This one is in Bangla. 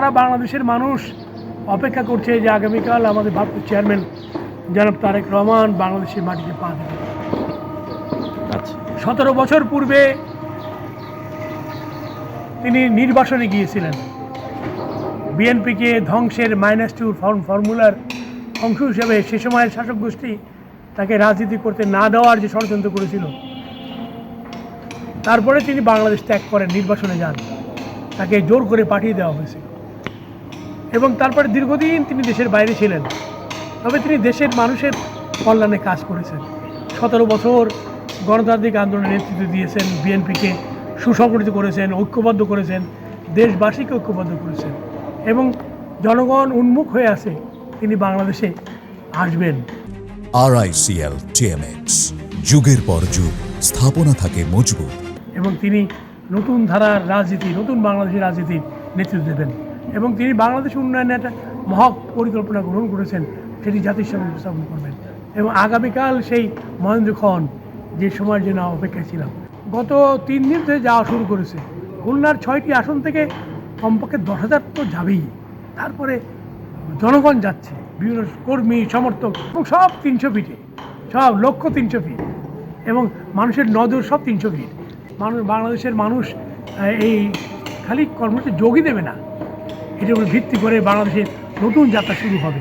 সারা বাংলাদেশের মানুষ অপেক্ষা করছে যে আগামীকাল আমাদের ভারপ্রাপ্ত চেয়ারম্যান জনাব তারেক রহমান বাংলাদেশের মাটিতে পা দেবেন। 17 বছর পূর্বে তিনি নির্বাসনে গিয়েছিলেন, বিএনপিকে ধ্বংসের -2 ফর্মুলার অংশ হিসেবে সে সময়ের শাসক গোষ্ঠী তাকে রাজনীতি করতে না দেওয়ার যে ষড়যন্ত্র করেছিল, তারপরে তিনি বাংলাদেশ ত্যাগ করেন, নির্বাসনে যান, তাকে জোর করে পাঠিয়ে দেওয়া হয়েছিল এবং তারপরে দীর্ঘদিন তিনি দেশের বাইরে ছিলেন। তবে তিনি দেশের মানুষের কল্যাণে কাজ করেছেন। 17 বছর গণতান্ত্রিক আন্দোলনের নেতৃত্ব দিয়েছেন, বিএনপিকে সুসংগঠিত করেছেন, ঐক্যবদ্ধ করেছেন, দেশবাসীকে ঐক্যবদ্ধ করেছেন এবং জনগণ উন্মুখ হয়ে আছে তিনি বাংলাদেশে আসবেন। RICL TMX, যুগের পর যুগ স্থাপনা থাকে মজবুত এবং তিনি নতুন ধারার রাজনীতি, নতুন বাংলাদেশের রাজনীতির নেতৃত্ব দেবেন এবং তিনি বাংলাদেশের উন্নয়নে একটা মহৎ পরিকল্পনা গ্রহণ করেছেন, সেটি জাতির সামনে উপস্থাপন করবেন এবং আগামীকাল সেই মহেন্দ্রক্ষণ যে সময়ের জন্য অপেক্ষায় ছিলাম। গত 3 দিন ধরে যাওয়া শুরু করেছে। খুলনার 6টি আসন থেকে কমপক্ষে 10,000 তো যাবেই, তারপরে জনগণ যাচ্ছে, বিভিন্ন কর্মী সমর্থক এবং সব 300 ফিটে, সব লক্ষ্য 300 ফিট এবং মানুষের নজর সব 300 ফিট। বাংলাদেশের মানুষ এই খালি কর্মসূচি যোগই দেবে না, এটার উপর ভিত্তি করে বাংলাদেশের নতুন যাত্রা শুরু হবে।